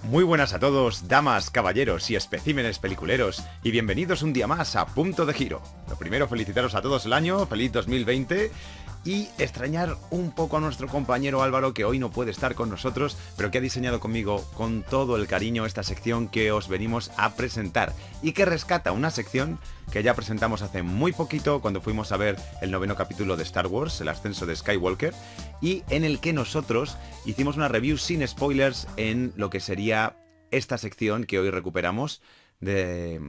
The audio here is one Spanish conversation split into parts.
Muy buenas a todos, damas, caballeros y especímenes peliculeros, y bienvenidos un día más a Punto de Giro. Lo primero, felicitaros a todos el año, feliz 2020, y extrañar un poco a nuestro compañero Álvaro, que hoy no puede estar con nosotros, pero que ha diseñado conmigo con todo el cariño esta sección que os venimos a presentar, y que rescata una sección que ya presentamos hace muy poquito cuando fuimos a ver el 9º capítulo de Star Wars, el ascenso de Skywalker, y en el que nosotros hicimos una review sin spoilers en lo que sería esta sección que hoy recuperamos de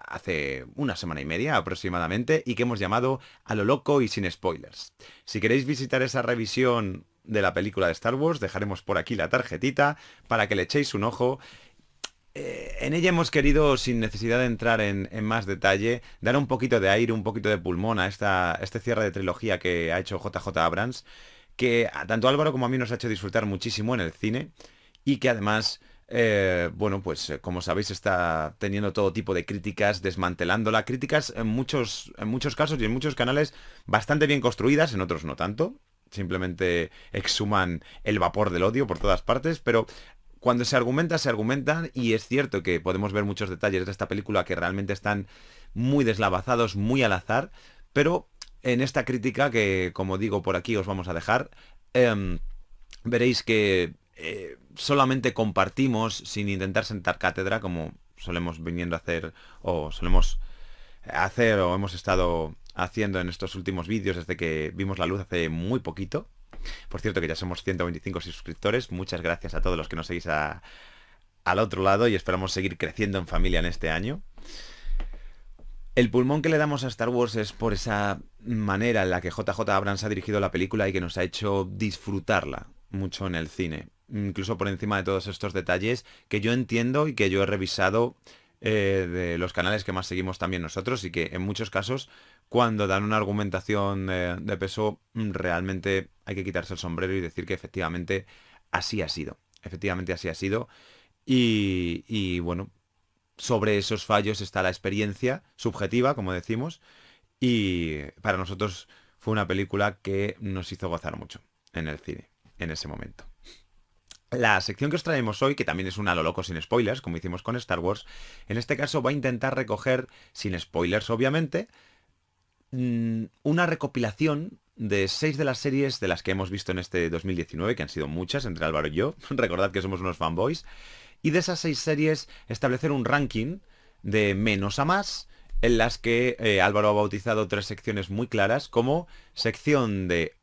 hace una semana y media aproximadamente y que hemos llamado A lo loco y sin spoilers. Si queréis visitar esa revisión de la película de Star Wars, dejaremos por aquí la tarjetita para que le echéis un ojo. En ella hemos querido, sin necesidad de entrar en más detalle, dar un poquito de aire, un poquito de pulmón a este cierre de trilogía que ha hecho JJ Abrams, que tanto a Álvaro como a mí nos ha hecho disfrutar muchísimo en el cine y que además, como sabéis, está teniendo todo tipo de críticas, desmantelándola, críticas en muchos casos y en muchos canales bastante bien construidas, en otros no tanto. Simplemente exhuman el vapor del odio por todas partes, pero cuando se argumentan, y es cierto que podemos ver muchos detalles de esta película que realmente están muy deslavazados, muy al azar, pero en esta crítica que, como digo, por aquí os vamos a dejar, veréis que solamente compartimos sin intentar sentar cátedra, como solemos viniendo a hacer, o solemos hacer, o hemos estado haciendo en estos últimos vídeos desde que vimos la luz hace muy poquito. Por cierto, que ya somos 125 suscriptores. Muchas gracias a todos los que nos seguís al otro lado y esperamos seguir creciendo en familia en este año. El pulmón que le damos a Star Wars es por esa manera en la que JJ Abrams ha dirigido la película y que nos ha hecho disfrutarla mucho en el cine. Incluso por encima de todos estos detalles que yo entiendo y que yo he revisado de los canales que más seguimos también nosotros, y que en muchos casos, cuando dan una argumentación de peso, realmente hay que quitarse el sombrero y decir que efectivamente así ha sido. Efectivamente así ha sido. Y bueno, sobre esos fallos está la experiencia subjetiva, como decimos, y para nosotros fue una película que nos hizo gozar mucho en el cine, en ese momento. La sección que os traemos hoy, que también es una a lo loco sin spoilers, como hicimos con Star Wars, en este caso va a intentar recoger, sin spoilers obviamente, una recopilación de 6 de las series de las que hemos visto en este 2019, que han sido muchas, entre Álvaro y yo. Recordad que somos unos fanboys. Y de esas 6 series, establecer un ranking de menos a más, en las que Álvaro ha bautizado 3 secciones muy claras, como sección de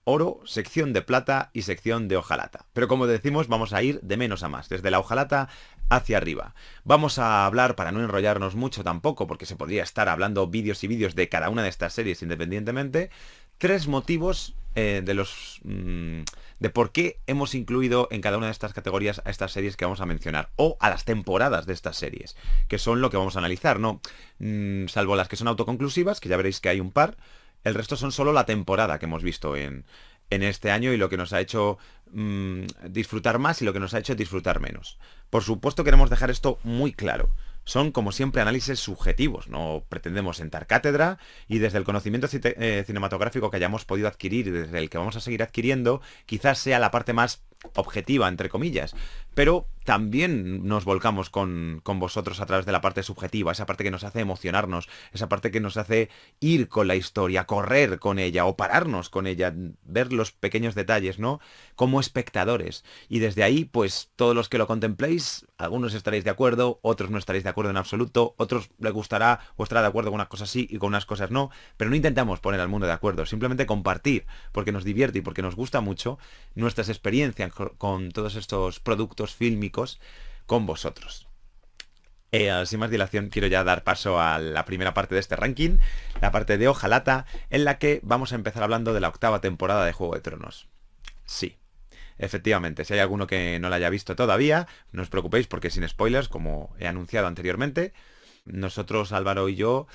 oro, sección de plata y sección de hojalata. Pero como decimos, vamos a ir de menos a más, desde la hojalata hacia arriba. Vamos a hablar, para no enrollarnos mucho tampoco, porque se podría estar hablando vídeos y vídeos de cada una de estas series independientemente, 3 motivos de por qué hemos incluido en cada una de estas categorías a estas series que vamos a mencionar, o a las temporadas de estas series, que son lo que vamos a analizar, ¿no? Salvo las que son autoconclusivas, que ya veréis que hay un par. El resto son solo la temporada que hemos visto en este año y lo que nos ha hecho disfrutar más y lo que nos ha hecho disfrutar menos. Por supuesto, queremos dejar esto muy claro. Son, como siempre, análisis subjetivos. No pretendemos sentar cátedra, y desde el conocimiento cinematográfico que hayamos podido adquirir y desde el que vamos a seguir adquiriendo, quizás sea la parte más objetiva, entre comillas. Pero también nos volcamos con vosotros a través de la parte subjetiva, esa parte que nos hace emocionarnos, esa parte que nos hace ir con la historia, correr con ella o pararnos con ella, ver los pequeños detalles, ¿no? Como espectadores. Y desde ahí, pues todos los que lo contempléis, algunos estaréis de acuerdo, otros no estaréis de acuerdo en absoluto, otros les gustará o estará de acuerdo con unas cosas sí y con unas cosas no, pero no intentamos poner al mundo de acuerdo, simplemente compartir, porque nos divierte y porque nos gusta mucho, nuestras experiencias con todos estos productos fílmicos con vosotros. Sin más dilación, quiero ya dar paso a la primera parte de este ranking, la parte de hojalata, en la que vamos a empezar hablando de la 8ª temporada de Juego de Tronos. Sí, efectivamente, si hay alguno que no la haya visto todavía, no os preocupéis porque sin spoilers, como he anunciado anteriormente, nosotros, Álvaro y yo,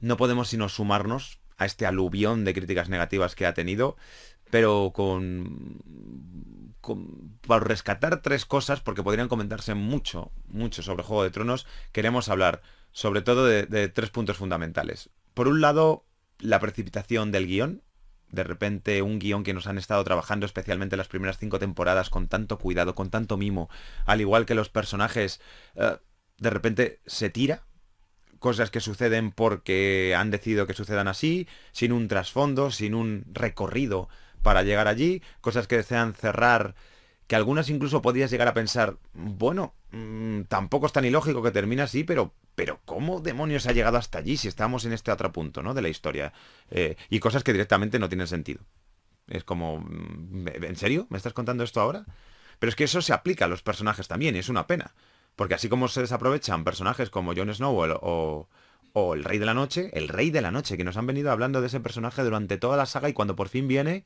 no podemos sino sumarnos a este aluvión de críticas negativas que ha tenido, pero por rescatar 3 cosas, porque podrían comentarse mucho sobre Juego de Tronos, queremos hablar sobre todo de 3 puntos fundamentales. Por un lado, la precipitación del guión, de repente un guión que nos han estado trabajando especialmente las primeras 5 temporadas con tanto cuidado, con tanto mimo, al igual que los personajes, de repente se tira, cosas que suceden porque han decidido que sucedan así, sin un trasfondo, sin un recorrido para llegar allí, cosas que desean cerrar, que algunas incluso podías llegar a pensar, bueno, tampoco es tan ilógico que termine así, pero ¿cómo demonios ha llegado hasta allí si estamos en este otro punto, ¿no? De la historia? Y cosas que directamente no tienen sentido. Es como, ¿en serio? ¿Me estás contando esto ahora? Pero es que eso se aplica a los personajes también, y es una pena. Porque así como se desaprovechan personajes como Jon Snow o el Rey de la Noche, que nos han venido hablando de ese personaje durante toda la saga y cuando por fin viene,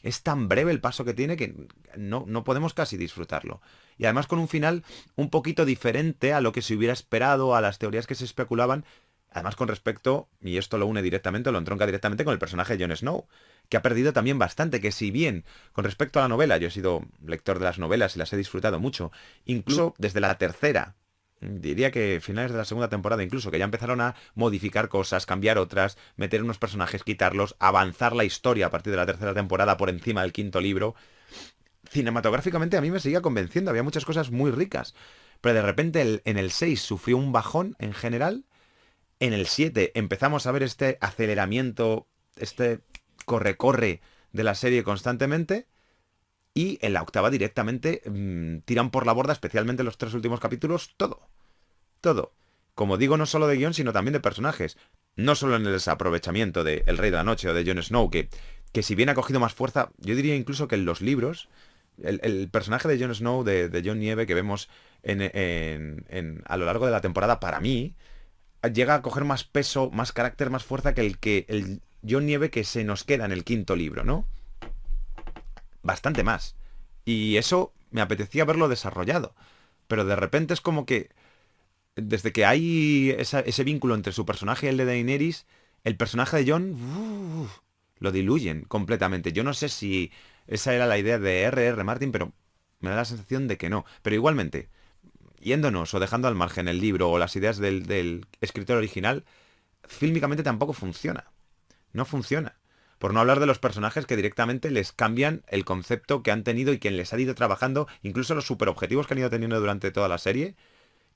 es tan breve el paso que tiene que no podemos casi disfrutarlo. Y además con un final un poquito diferente a lo que se hubiera esperado, a las teorías que se especulaban, además con respecto, y esto lo une directamente, lo entronca directamente con el personaje de Jon Snow, que ha perdido también bastante, que si bien con respecto a la novela, yo he sido lector de las novelas y las he disfrutado mucho, incluso desde la tercera, diría que finales de la segunda temporada incluso, que ya empezaron a modificar cosas, cambiar otras, meter unos personajes, quitarlos, avanzar la historia a partir de la tercera temporada por encima del quinto libro. Cinematográficamente a mí me seguía convenciendo, había muchas cosas muy ricas, pero de repente en el 6 sufrió un bajón en general, en el 7 empezamos a ver este aceleramiento, este corre-corre de la serie constantemente, y en la octava directamente tiran por la borda, especialmente los 3 últimos capítulos, todo. Todo. Como digo, no solo de guión, sino también de personajes. No solo en el desaprovechamiento de El Rey de la Noche o de Jon Snow, que si bien ha cogido más fuerza, yo diría incluso que en los libros, el personaje de Jon Snow, de Jon Nieve, que vemos a lo largo de la temporada, para mí, llega a coger más peso, más carácter, más fuerza que el Jon Nieve que se nos queda en el quinto libro, ¿no? Bastante más. Y eso me apetecía verlo desarrollado. Pero de repente es como que desde que hay ese vínculo entre su personaje y el de Daenerys, el personaje de Jon lo diluyen completamente. Yo no sé si esa era la idea de R.R. Martin, pero me da la sensación de que no. Pero igualmente, yéndonos o dejando al margen el libro o las ideas del escritor original, fílmicamente tampoco funciona. No funciona. Por no hablar de los personajes que directamente les cambian el concepto que han tenido y que les han ido trabajando, incluso los superobjetivos que han ido teniendo durante toda la serie,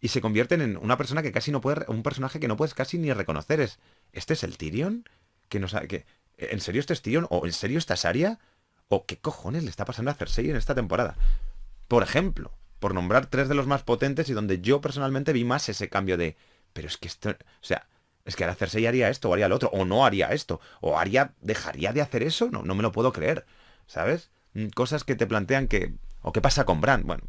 y se convierten en una persona que casi no puede, un personaje que no puedes casi ni reconocer. ¿Este es el Tyrion? Que no sabe, ¿en serio este es Tyrion? ¿O en serio esta es Arya? ¿O qué cojones le está pasando a Cersei en esta temporada? Por ejemplo, por nombrar 3 de los más potentes y donde yo personalmente vi más ese cambio de, pero es que esto, o sea, es que ahora Cersei haría esto o haría lo otro, o no haría esto, o Arya dejaría de hacer eso, no me lo puedo creer, ¿sabes? Cosas que te plantean que, o qué pasa con Bran, bueno,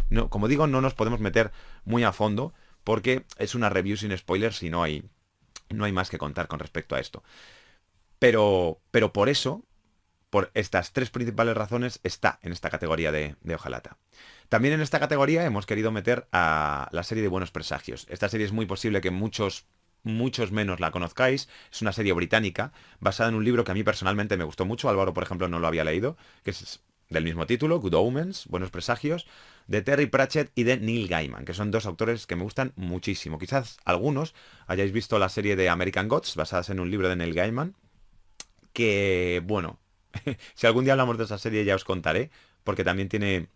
no, como digo, no nos podemos meter muy a fondo porque es una review sin spoilers y no hay más que contar con respecto a esto. Pero por eso, por estas 3 principales razones, está en esta categoría de hojalata. También en esta categoría hemos querido meter a la serie de Buenos Presagios. Esta serie es muy posible que muchos menos la conozcáis. Es una serie británica basada en un libro que a mí personalmente me gustó mucho. Álvaro, por ejemplo, no lo había leído, que es del mismo título, Good Omens, Buenos Presagios, de Terry Pratchett y de Neil Gaiman, que son 2 autores que me gustan muchísimo. Quizás algunos hayáis visto la serie de American Gods, basadas en un libro de Neil Gaiman, que, bueno, si algún día hablamos de esa serie ya os contaré, porque también tiene...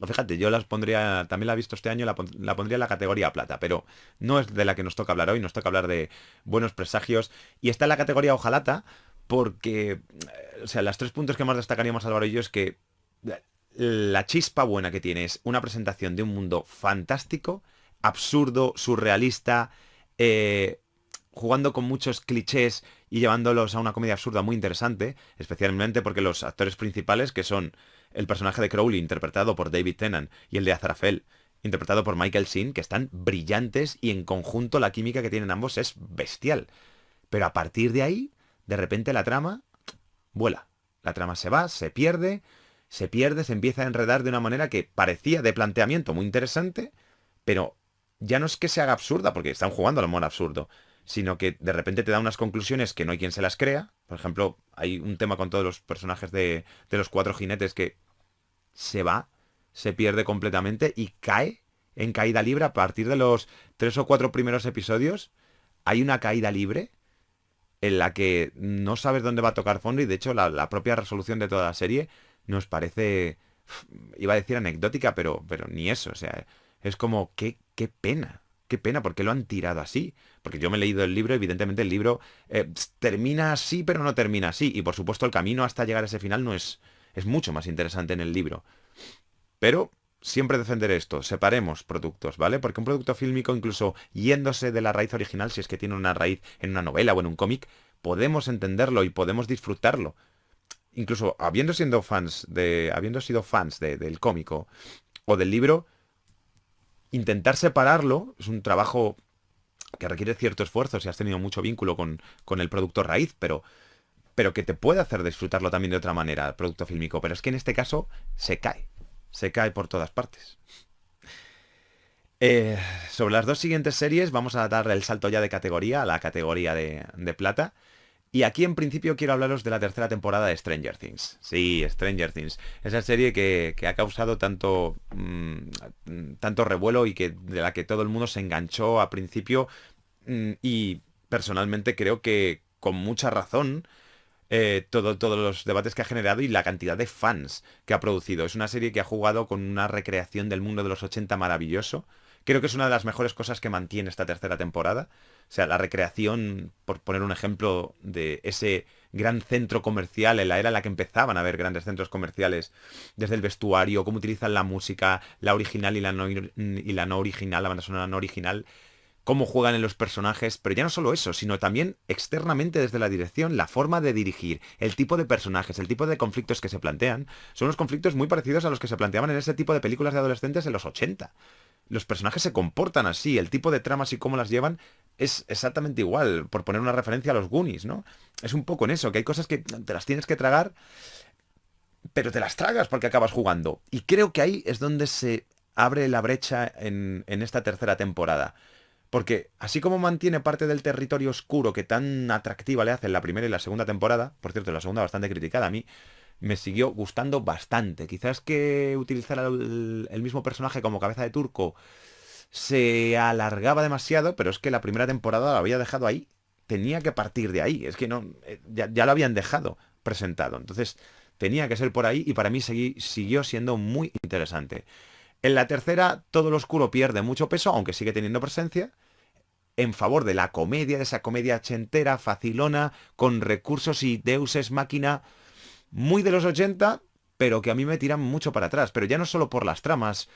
Fíjate, yo las pondría, también la he visto este año, la pondría en la categoría plata, pero no es de la que nos toca hablar hoy, nos toca hablar de Buenos Presagios, y está en la categoría hojalata, porque, o sea, los 3 puntos que más destacaríamos Álvaro y yo es que la chispa buena que tiene es una presentación de un mundo fantástico, absurdo, surrealista, jugando con muchos clichés y llevándolos a una comedia absurda muy interesante, especialmente porque los actores principales, que son el personaje de Crowley, interpretado por David Tennant, y el de Azrael, interpretado por Michael Sheen, que están brillantes y en conjunto la química que tienen ambos es bestial. Pero a partir de ahí, de repente la trama vuela. La trama se va, se pierde, se empieza a enredar de una manera que parecía de planteamiento muy interesante, pero ya no es que se haga absurda, porque están jugando al humor absurdo, sino que de repente te da unas conclusiones que no hay quien se las crea. Por ejemplo, hay un tema con todos los personajes de los 4 jinetes que se va, se pierde completamente y cae en caída libre a partir de los 3 o 4 primeros episodios. Hay una caída libre en la que no sabes dónde va a tocar fondo y de hecho la propia resolución de toda la serie nos parece, iba a decir anecdótica, pero ni eso, o sea, es como, qué pena, ¿por qué lo han tirado así? Porque yo me he leído el libro, evidentemente el libro termina así, pero no termina así, y por supuesto el camino hasta llegar a ese final no es, es mucho más interesante en el libro. Pero siempre defender esto, separemos productos, ¿vale? Porque un producto fílmico, incluso yéndose de la raíz original, si es que tiene una raíz en una novela o en un cómic, podemos entenderlo y podemos disfrutarlo. Incluso habiendo sido fans del cómico o del libro, intentar separarlo es un trabajo que requiere cierto esfuerzo si has tenido mucho vínculo con el producto raíz, pero que te puede hacer disfrutarlo también de otra manera, el producto fílmico. Pero es que en este caso se cae por todas partes. Eh, sobre las dos siguientes series vamos a dar el salto ya de categoría a la categoría de plata. Y aquí en principio quiero hablaros de la tercera temporada de Stranger Things. Sí, Stranger Things. Esa serie que ha causado tanto, tanto revuelo y que, de la que todo el mundo se enganchó a principio. Y personalmente creo que con mucha razón todos los debates que ha generado y la cantidad de fans que ha producido. Es una serie que ha jugado con una recreación del mundo de los 80 maravilloso. Creo que es una de las mejores cosas que mantiene esta tercera temporada. O sea, la recreación, por poner un ejemplo, de ese gran centro comercial en la era en la que empezaban a haber grandes centros comerciales, desde el vestuario, cómo utilizan la música, la original y la no original, la banda sonora no original, cómo juegan en los personajes, pero ya no solo eso, sino también externamente desde la dirección, la forma de dirigir, el tipo de personajes, el tipo de conflictos que se plantean, son unos conflictos muy parecidos a los que se planteaban en ese tipo de películas de adolescentes en los 80. Los personajes se comportan así, el tipo de tramas y cómo las llevan es exactamente igual, por poner una referencia a los Goonies, ¿no? Es un poco en eso, que hay cosas que te las tienes que tragar, pero te las tragas porque acabas jugando. Y creo que ahí es donde se abre la brecha en esta tercera temporada. Porque así como mantiene parte del territorio oscuro que tan atractiva le hace en la primera y la segunda temporada, por cierto, la segunda bastante criticada, a mí me siguió gustando bastante. Quizás que utilizar el mismo personaje como cabeza de turco se alargaba demasiado, pero es que la primera temporada la había dejado ahí. Tenía que partir de ahí. Es que no, ya lo habían dejado presentado. Entonces tenía que ser por ahí y para mí siguió siendo muy interesante. En la tercera, todo lo oscuro pierde mucho peso, aunque sigue teniendo presencia, en favor de la comedia, de esa comedia ochentera, facilona, con recursos y deuses máquina muy de los 80, pero que a mí me tiran mucho para atrás. Pero ya no solo por las tramas,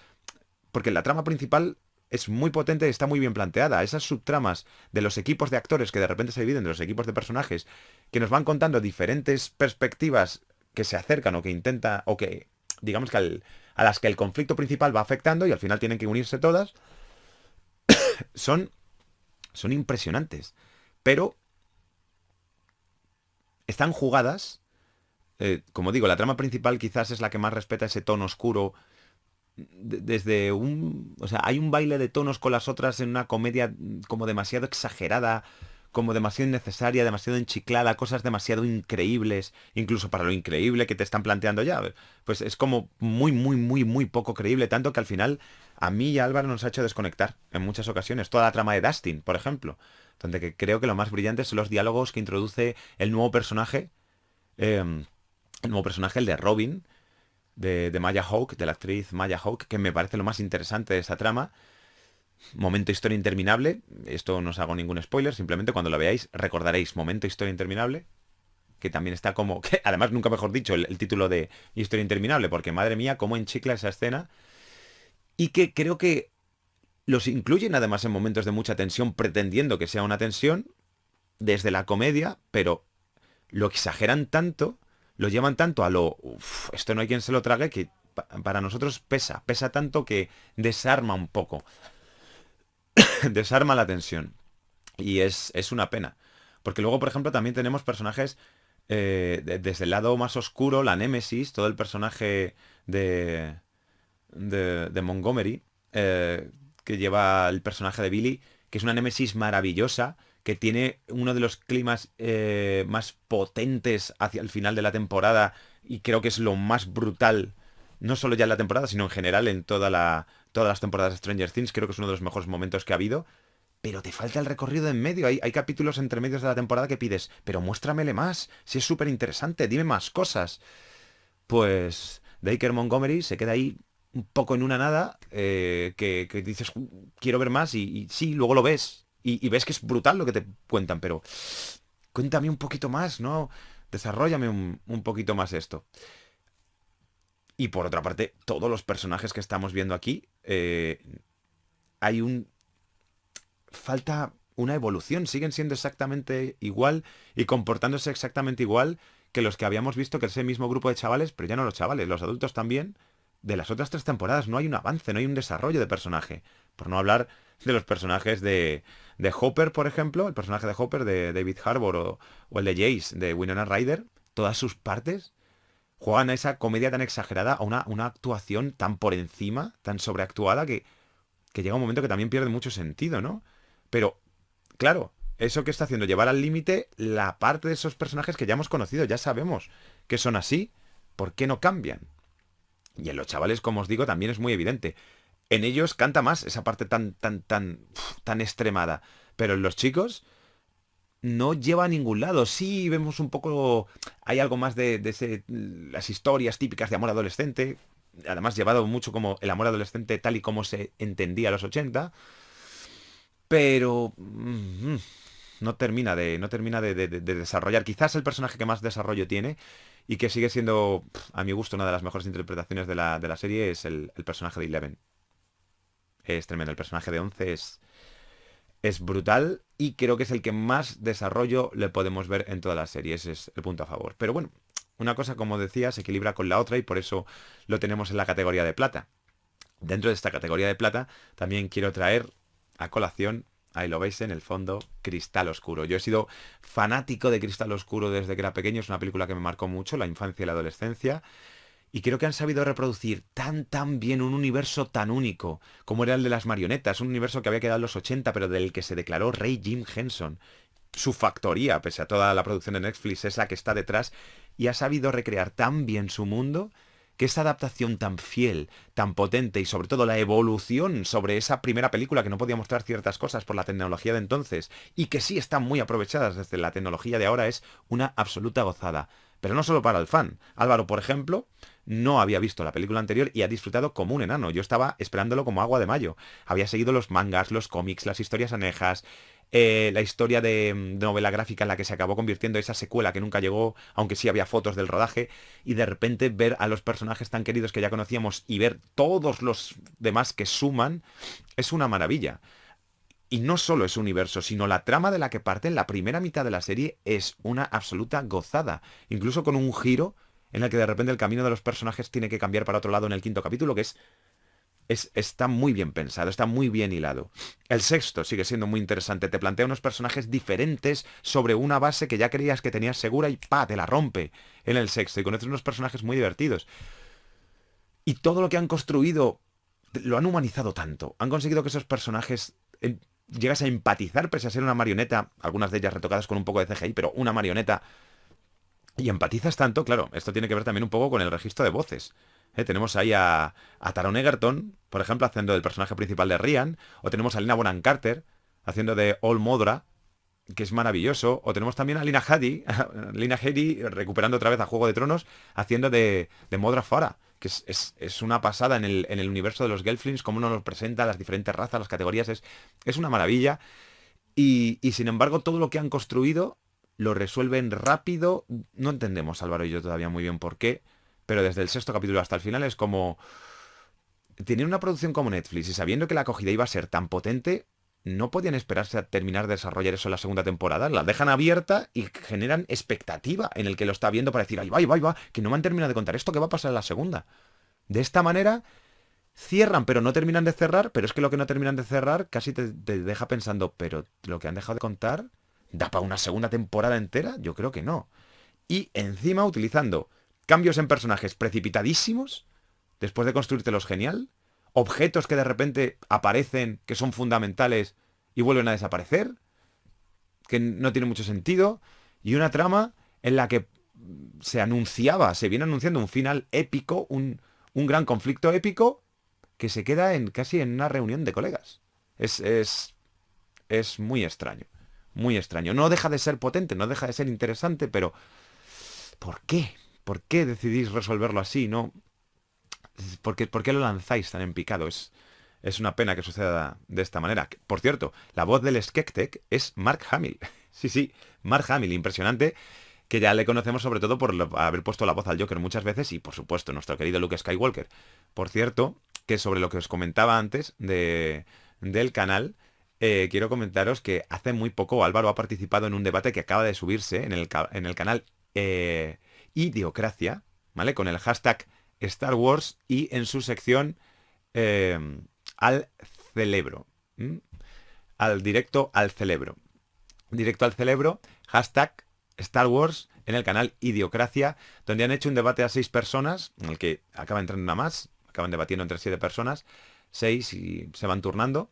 porque la trama principal es muy potente y está muy bien planteada. Esas subtramas de los equipos de actores que de repente se dividen de los equipos de personajes, que nos van contando diferentes perspectivas que se acercan o que intenta, o que, digamos que a las que el conflicto principal va afectando y al final tienen que unirse todas, son, son impresionantes. Pero están jugadas, como digo, la trama principal quizás es la que más respeta ese tono oscuro desde un... O sea, hay un baile de tonos con las otras en una comedia como demasiado exagerada, como demasiado innecesaria, demasiado enchiclada, cosas demasiado increíbles, incluso para lo increíble que te están planteando ya. Pues es como muy poco creíble, tanto que al final a mí y a Álvaro nos ha hecho desconectar en muchas ocasiones. Toda la trama de Dustin, por ejemplo, donde que creo que lo más brillante son los diálogos que introduce eh, el nuevo personaje, el de Robin, de Maya Hawke, de la actriz Maya Hawke, que me parece lo más interesante de esa trama. Momento historia interminable. Esto no os hago ningún spoiler, simplemente cuando lo veáis recordaréis Momento historia interminable, que también está como... que además nunca mejor dicho el título de Historia interminable, porque madre mía, cómo enchicla esa escena. Y que creo que los incluyen además en momentos de mucha tensión, pretendiendo que sea una tensión desde la comedia, pero lo exageran tanto, lo llevan tanto a lo... "Uf, esto no hay quien se lo trague", que para nosotros pesa tanto que desarma un poco, desarma la tensión. Y es una pena. Porque luego, por ejemplo, también tenemos personajes desde el lado más oscuro, la Némesis, todo el personaje de Montgomery, que lleva el personaje de Billy, que es una Némesis maravillosa, que tiene uno de los climas más potentes hacia el final de la temporada y creo que es lo más brutal, no solo ya en la temporada, sino en general en todas las temporadas de Stranger Things. Creo que es uno de los mejores momentos que ha habido. pero te falta el recorrido en medio. Hay capítulos entre medios de la temporada que pides, pero muéstramele más, si es súper interesante, dime más cosas. Pues Dacre Montgomery se queda ahí un poco en una nada, que dices, quiero ver más, y sí, luego lo ves, y ves que es brutal lo que te cuentan, pero cuéntame un poquito más, ¿no? Desarróllame un poquito más esto. Y por otra parte, todos los personajes que estamos viendo aquí, hay un... falta una evolución, siguen siendo exactamente igual y comportándose exactamente igual que los que habíamos visto, que ese mismo grupo de chavales, pero ya no los chavales, los adultos también, de las otras 3 temporadas. No hay un avance, no hay un desarrollo de personaje. Por no hablar de los personajes de Hopper, por ejemplo, el personaje de Hopper de David Harbour, o el de Jace de Winona Ryder, todas sus partes juegan a esa comedia tan exagerada, a una actuación tan por encima, tan sobreactuada, que llega un momento que también pierde mucho sentido, ¿no? Pero, claro, eso que está haciendo, llevar al límite la parte de esos personajes que ya hemos conocido, ya sabemos que son así, ¿por qué no cambian? Y en los chavales, como os digo, también es muy evidente. En ellos canta más esa parte tan extremada. Pero en los chicos no lleva a ningún lado. Sí, vemos un poco... Hay algo más las historias típicas de amor adolescente. Además, llevado mucho como el amor adolescente tal y como se entendía a los 80. Pero... no termina de desarrollar. Quizás el personaje que más desarrollo tiene y que sigue siendo, a mi gusto, una de las mejores interpretaciones de la serie es el personaje de Eleven. Es tremendo. El personaje de 11 es brutal y creo que es el que más desarrollo le podemos ver en toda la serie. Ese es el punto a favor. Pero bueno, una cosa, como decía, se equilibra con la otra y por eso lo tenemos en la categoría de plata. Dentro de esta categoría de plata también quiero traer a colación, ahí lo veis en el fondo, Cristal Oscuro. Yo he sido fanático de Cristal Oscuro desde que era pequeño. Es una película que me marcó mucho, la infancia y la adolescencia. Y creo que han sabido reproducir tan bien un universo tan único como era el de las marionetas, un universo que había quedado en los 80 pero del que se declaró rey Jim Henson. Su factoría, pese a toda la producción de Netflix, es la que está detrás y ha sabido recrear tan bien su mundo que esa adaptación tan fiel, tan potente y sobre todo la evolución sobre esa primera película que no podía mostrar ciertas cosas por la tecnología de entonces y que sí están muy aprovechadas desde la tecnología de ahora es una absoluta gozada. Pero no solo para el fan. Álvaro, por ejemplo, no había visto la película anterior y ha disfrutado como un enano. Yo estaba esperándolo como agua de mayo. Había seguido los mangas, los cómics, las historias anejas, la historia de novela gráfica en la que se acabó convirtiendo esa secuela que nunca llegó, aunque sí había fotos del rodaje, y de repente ver a los personajes tan queridos que ya conocíamos y ver todos los demás que suman, es una maravilla. Y no solo es universo, sino la trama de la que parte en la primera mitad de la serie es una absoluta gozada. Incluso con un giro en el que de repente el camino de los personajes tiene que cambiar para otro lado en el quinto capítulo, que está muy bien pensado, está muy bien hilado. El sexto sigue siendo muy interesante, te plantea unos personajes diferentes sobre una base que ya creías que tenías segura y ¡pa! Te la rompe en el sexto y conoces unos personajes muy divertidos. Y todo lo que han construido lo han humanizado tanto, han conseguido que esos personajes llegas a empatizar pese a ser una marioneta, algunas de ellas retocadas con un poco de CGI, pero una marioneta. Y empatizas tanto, claro, esto tiene que ver también un poco con el registro de voces. Tenemos ahí a Taron Egerton, por ejemplo, haciendo del personaje principal de Ryan, o tenemos a Lina Bonham Carter, haciendo de All Modra, que es maravilloso, o tenemos también a Lina Headey recuperando otra vez a Juego de Tronos, haciendo de Modra Farah, que es una pasada en el universo de los Gelflings, cómo nos lo presenta, las diferentes razas, las categorías, es una maravilla. Y sin embargo, todo lo que han construido lo resuelven rápido. No entendemos, Álvaro y yo, todavía muy bien por qué, pero desde el sexto capítulo hasta el final es como... Teniendo una producción como Netflix y sabiendo que la acogida iba a ser tan potente, no podían esperarse a terminar de desarrollar eso en la segunda temporada. La dejan abierta y generan expectativa en el que lo está viendo para decir, ahí va, que no me han terminado de contar esto, ¿qué va a pasar en la segunda? De esta manera cierran, pero no terminan de cerrar, pero es que lo que no terminan de cerrar casi te deja pensando, pero lo que han dejado de contar, ¿da para una segunda temporada entera? Yo creo que no. Y encima utilizando cambios en personajes precipitadísimos, después de construírtelos genial, objetos que de repente aparecen, que son fundamentales y vuelven a desaparecer, que no tiene mucho sentido, y una trama en la que se viene anunciando un final épico, un gran conflicto épico, que se queda casi en una reunión de colegas. Es es muy extraño. Muy extraño. No deja de ser potente, no deja de ser interesante, pero ¿por qué? ¿Por qué decidís resolverlo así? ¿No? ¿Por qué lo lanzáis tan en picado? Es una pena que suceda de esta manera. Por cierto, la voz del Skektek es Mark Hamill. Sí, sí, Mark Hamill, impresionante, que ya le conocemos sobre todo por haber puesto la voz al Joker muchas veces y, por supuesto, nuestro querido Luke Skywalker. Por cierto, que sobre lo que os comentaba antes del canal, quiero comentaros que hace muy poco Álvaro ha participado en un debate que acaba de subirse en el canal Idiocracia, ¿vale? Con el hashtag Star Wars y en su sección eh, al cerebro. ¿m? Al directo al cerebro. Directo al cerebro, hashtag Star Wars en el canal Idiocracia, donde han hecho un debate a 6 personas, en el que acaba entrando una más, acaban debatiendo entre 7 personas, 6 y se van turnando,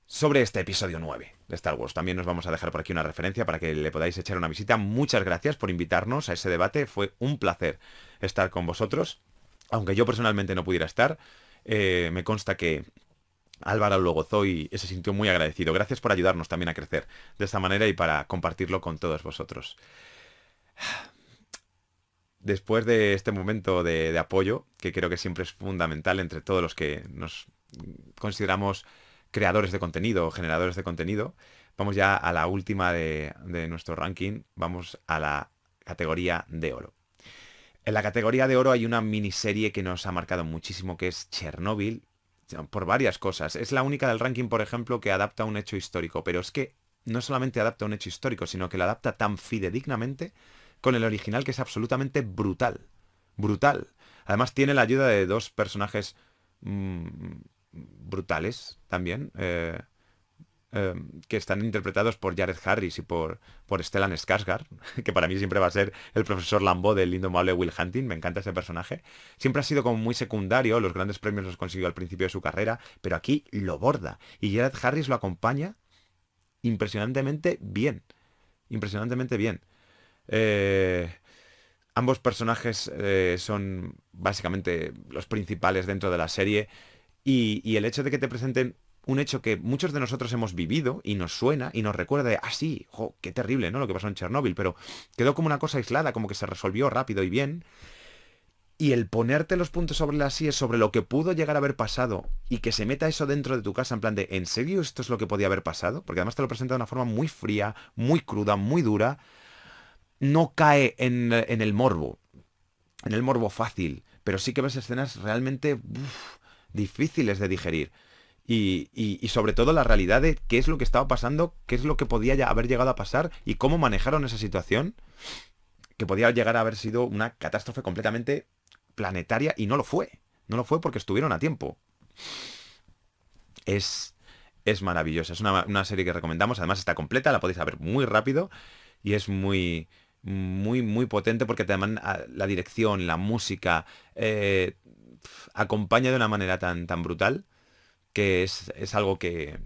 sobre este episodio 9 de Star Wars. También nos vamos a dejar por aquí una referencia para que le podáis echar una visita. Muchas gracias por invitarnos a ese debate, fue un placer estar con vosotros. Aunque yo personalmente no pudiera estar, me consta que Álvaro lo gozó y se sintió muy agradecido. Gracias por ayudarnos también a crecer de esta manera y para compartirlo con todos vosotros. Después de este momento de apoyo, que creo que siempre es fundamental entre todos los que nos consideramos creadores de contenido o generadores de contenido, vamos ya a la última de nuestro ranking. Vamos a la categoría de oro. En la categoría de oro hay una miniserie que nos ha marcado muchísimo, que es Chernobyl, por varias cosas. Es la única del ranking, por ejemplo, que adapta un hecho histórico, pero es que no solamente adapta un hecho histórico, sino que lo adapta tan fidedignamente con el original que es absolutamente brutal. Brutal. Además tiene la ayuda de 2 personajes brutales también, que están interpretados por Jared Harris y por Stellan Skarsgård, que para mí siempre va a ser el profesor Lambeau del indomable Will Hunting. Me encanta ese personaje. Siempre ha sido como muy secundario, los grandes premios los consiguió al principio de su carrera, pero aquí lo borda. Y Jared Harris lo acompaña impresionantemente bien. Impresionantemente bien. Ambos personajes son básicamente los principales dentro de la serie. Y el hecho de que te presenten un hecho que muchos de nosotros hemos vivido y nos suena y nos recuerda de, sí, jo, qué terrible, ¿no? Lo que pasó en Chernóbil, pero quedó como una cosa aislada, como que se resolvió rápido y bien. Y el ponerte los puntos sobre las IES, sobre lo que pudo llegar a haber pasado y que se meta eso dentro de tu casa en plan de, ¿en serio esto es lo que podía haber pasado? Porque además te lo presenta de una forma muy fría, muy cruda, muy dura. No cae en el morbo fácil, pero sí que ves escenas realmente difíciles de digerir. Y sobre todo la realidad de qué es lo que estaba pasando, qué es lo que podía ya haber llegado a pasar y cómo manejaron esa situación, que podía llegar a haber sido una catástrofe completamente planetaria y no lo fue. No lo fue porque estuvieron a tiempo. Es maravillosa. Es una serie que recomendamos. Además está completa, la podéis ver muy rápido y es muy, muy, muy potente porque además la dirección, la música, acompaña de una manera tan brutal que es algo que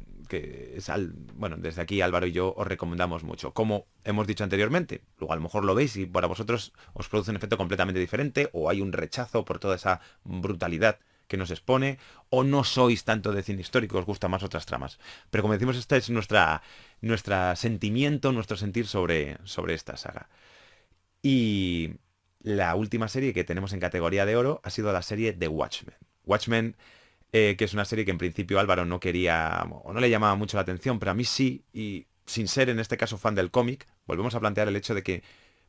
bueno, desde aquí Álvaro y yo os recomendamos mucho. Como hemos dicho anteriormente, luego a lo mejor lo veis y para vosotros os produce un efecto completamente diferente, o hay un rechazo por toda esa brutalidad que nos expone, o no sois tanto de cine histórico, os gustan más otras tramas. Pero como decimos, este es nuestra sentimiento, nuestro sentir sobre esta saga. Y la última serie que tenemos en categoría de oro ha sido la serie The Watchmen. Watchmen, que es una serie que en principio Álvaro no quería o no le llamaba mucho la atención, pero a mí sí, y sin ser en este caso fan del cómic, volvemos a plantear el hecho de que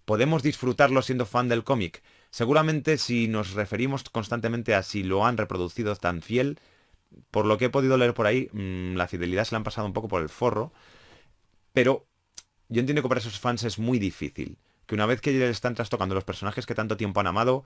podemos disfrutarlo siendo fan del cómic. Seguramente si nos referimos constantemente a si lo han reproducido tan fiel, por lo que he podido leer por ahí, la fidelidad se la han pasado un poco por el forro, pero yo entiendo que para esos fans es muy difícil. Que una vez que les están trastocando los personajes que tanto tiempo han amado,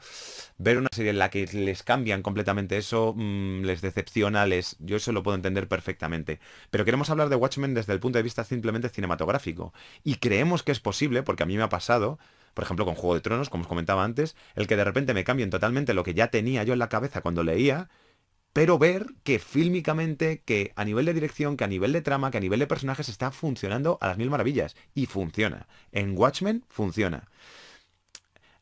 ver una serie en la que les cambian completamente eso, les decepciona, yo eso lo puedo entender perfectamente. Pero queremos hablar de Watchmen desde el punto de vista simplemente cinematográfico. Y creemos que es posible, porque a mí me ha pasado, por ejemplo con Juego de Tronos, como os comentaba antes, el que de repente me cambien totalmente lo que ya tenía yo en la cabeza cuando leía, pero ver que fílmicamente, que a nivel de dirección, que a nivel de trama, que a nivel de personajes está funcionando a las mil maravillas. Y funciona. En Watchmen funciona.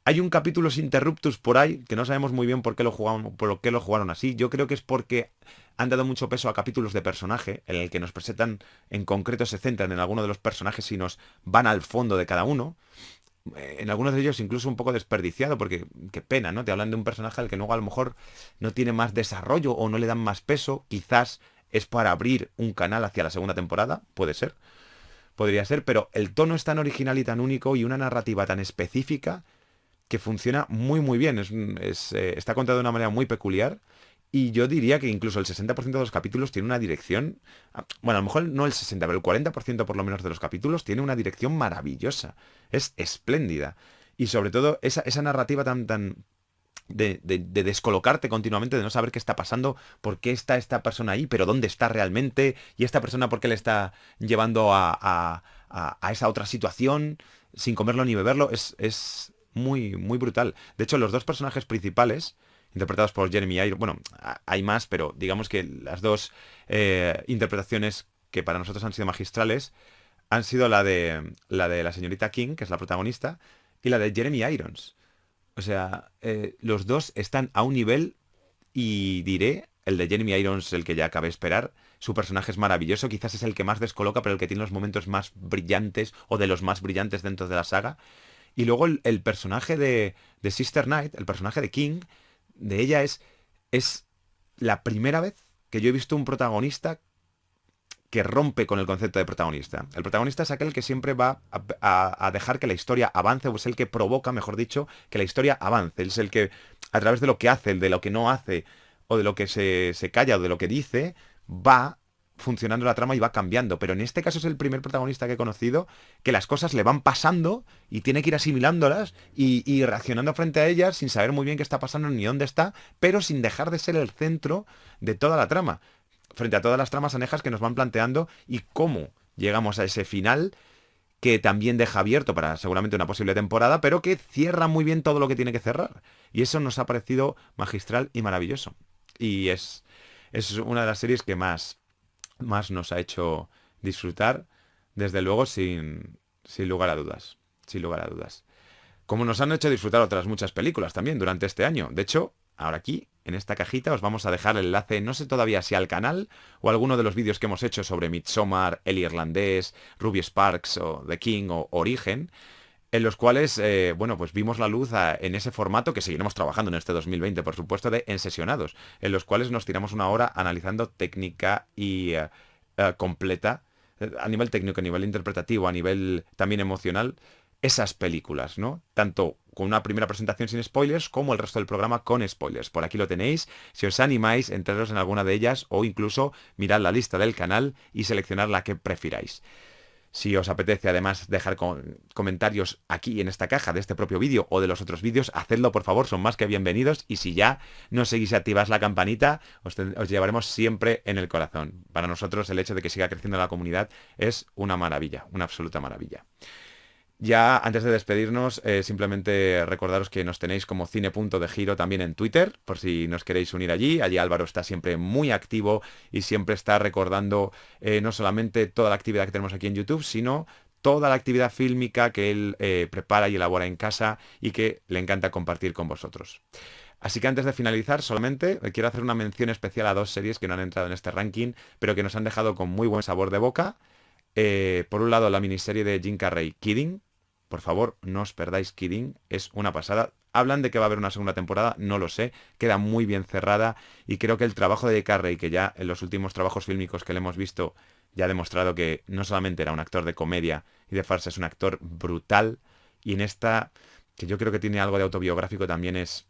Hay un capítulo interruptus por ahí, que no sabemos muy bien por qué lo jugaron así. Yo creo que es porque han dado mucho peso a capítulos de personaje, en el que nos presentan, en concreto se centran en alguno de los personajes y nos van al fondo de cada uno. En algunos de ellos incluso un poco desperdiciado, porque qué pena, ¿no? Te hablan de un personaje al que luego a lo mejor no tiene más desarrollo o no le dan más peso. Quizás es para abrir un canal hacia la segunda temporada, puede ser. Podría ser, pero el tono es tan original y tan único y una narrativa tan específica que funciona muy muy bien. Está contado de una manera muy peculiar y yo diría que incluso el 60% de los capítulos tiene una dirección, bueno, a lo mejor no el 60, pero el 40% por lo menos de los capítulos tiene una dirección maravillosa. Es espléndida. Y sobre todo esa narrativa tan de descolocarte continuamente, de no saber qué está pasando, por qué está esta persona ahí, pero dónde está realmente, y esta persona por qué le está llevando a esa otra situación, sin comerlo ni beberlo, es muy, muy brutal. De hecho, los dos personajes principales, interpretados por Jeremy Irons, bueno, hay más, pero digamos que las dos interpretaciones que para nosotros han sido magistrales han sido la señorita King, que es la protagonista, y la de Jeremy Irons. O sea, los dos están a un nivel y diré, el de Jeremy Irons, el que ya acabé de esperar, su personaje es maravilloso, quizás es el que más descoloca, pero el que tiene los momentos más brillantes o de los más brillantes dentro de la saga. Y luego el personaje de Sister Knight, el personaje de King, de ella es la primera vez que yo he visto un protagonista que rompe con el concepto de protagonista. El protagonista es aquel que siempre va a dejar que la historia avance, o es el que provoca, mejor dicho, que la historia avance. Es el que, a través de lo que hace, de lo que no hace, o de lo que se calla, o de lo que dice, va funcionando la trama y va cambiando. Pero en este caso es el primer protagonista que he conocido que las cosas le van pasando y tiene que ir asimilándolas y reaccionando frente a ellas sin saber muy bien qué está pasando ni dónde está, pero sin dejar de ser el centro de toda la trama, frente a todas las tramas anejas que nos van planteando y cómo llegamos a ese final que también deja abierto para seguramente una posible temporada, pero que cierra muy bien todo lo que tiene que cerrar. Y eso nos ha parecido magistral y maravilloso. Y es una de las series que más nos ha hecho disfrutar, desde luego, sin lugar a dudas. Sin lugar a dudas. Como nos han hecho disfrutar otras muchas películas también durante este año. De hecho, ahora aquí, en esta cajita, os vamos a dejar el enlace, no sé todavía si al canal o a alguno de los vídeos que hemos hecho sobre Midsommar, El Irlandés, Ruby Sparks o The King o Origen, en los cuales, bueno, pues vimos la luz en ese formato que seguiremos trabajando en este 2020, por supuesto, de ensesionados, en los cuales nos tiramos una hora analizando técnica y completa, a nivel técnico, a nivel interpretativo, a nivel también emocional, esas películas, ¿no? Tanto con una primera presentación sin spoilers como el resto del programa con spoilers. Por aquí lo tenéis. Si os animáis, entraros en alguna de ellas o incluso mirad la lista del canal y seleccionar la que prefiráis. Si os apetece además dejar comentarios aquí en esta caja de este propio vídeo o de los otros vídeos, hacedlo por favor, son más que bienvenidos. Y si ya nos seguís y activáis la campanita, os llevaremos siempre en el corazón. Para nosotros el hecho de que siga creciendo la comunidad es una maravilla, una absoluta maravilla. Ya antes de despedirnos, simplemente recordaros que nos tenéis como Cine.degiro también en Twitter, por si nos queréis unir allí. Allí Álvaro está siempre muy activo y siempre está recordando no solamente toda la actividad que tenemos aquí en YouTube, sino toda la actividad fílmica que él prepara y elabora en casa y que le encanta compartir con vosotros. Así que antes de finalizar, solamente quiero hacer una mención especial a dos series que no han entrado en este ranking, pero que nos han dejado con muy buen sabor de boca. Por un lado, la miniserie de Jim Carrey, Kidding. Por favor, no os perdáis Kidding, es una pasada. Hablan de que va a haber una segunda temporada, no lo sé, queda muy bien cerrada y creo que el trabajo de Carrey, que ya en los últimos trabajos fílmicos que le hemos visto, ya ha demostrado que no solamente era un actor de comedia y de farsa, es un actor brutal y en esta, que yo creo que tiene algo de autobiográfico también, es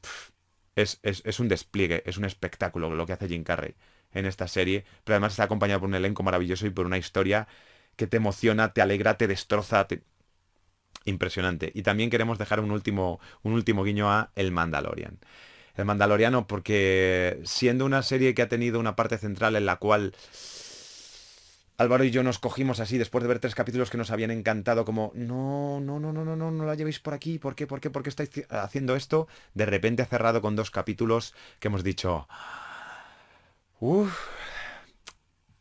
un despliegue, es un espectáculo lo que hace Jim Carrey en esta serie, pero además está acompañado por un elenco maravilloso y por una historia que te emociona, te alegra, te destroza, impresionante. Y también queremos dejar un último guiño a El Mandalorian. El Mandaloriano porque siendo una serie que ha tenido una parte central en la cual Álvaro y yo nos cogimos así después de ver 3 capítulos que nos habían encantado como no la llevéis por aquí, ¿por qué estáis haciendo esto? De repente ha cerrado con 2 capítulos que hemos dicho uff.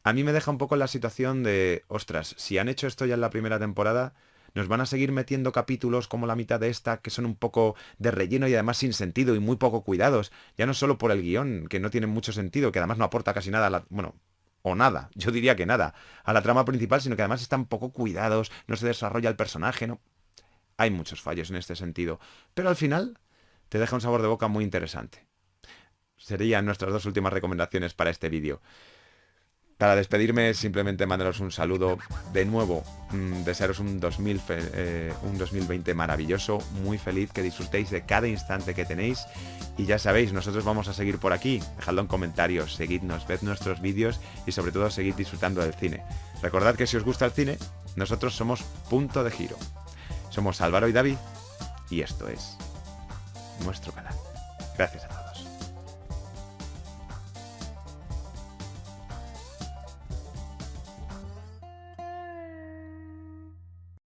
A mí me deja un poco en la situación de ostras, si han hecho esto ya en la primera temporada, Nos van a seguir metiendo capítulos como la mitad de esta que son un poco de relleno y además sin sentido y muy poco cuidados. Ya no solo por el guión, que no tiene mucho sentido, que además no aporta casi nada a la... Bueno, o nada, yo diría que nada, a la trama principal, sino que además están poco cuidados, no se desarrolla el personaje, ¿no? Hay muchos fallos en este sentido. Pero al final te deja un sabor de boca muy interesante. Serían nuestras dos últimas recomendaciones para este vídeo. Para despedirme, simplemente mandaros un saludo de nuevo, desearos un 2020 maravilloso, muy feliz, que disfrutéis de cada instante que tenéis. Y ya sabéis, nosotros vamos a seguir por aquí. Dejadlo en comentarios, seguidnos, ved nuestros vídeos y sobre todo seguid disfrutando del cine. Recordad que si os gusta el cine, nosotros somos Punto de Giro. Somos Álvaro y David y esto es nuestro canal. Gracias a todos.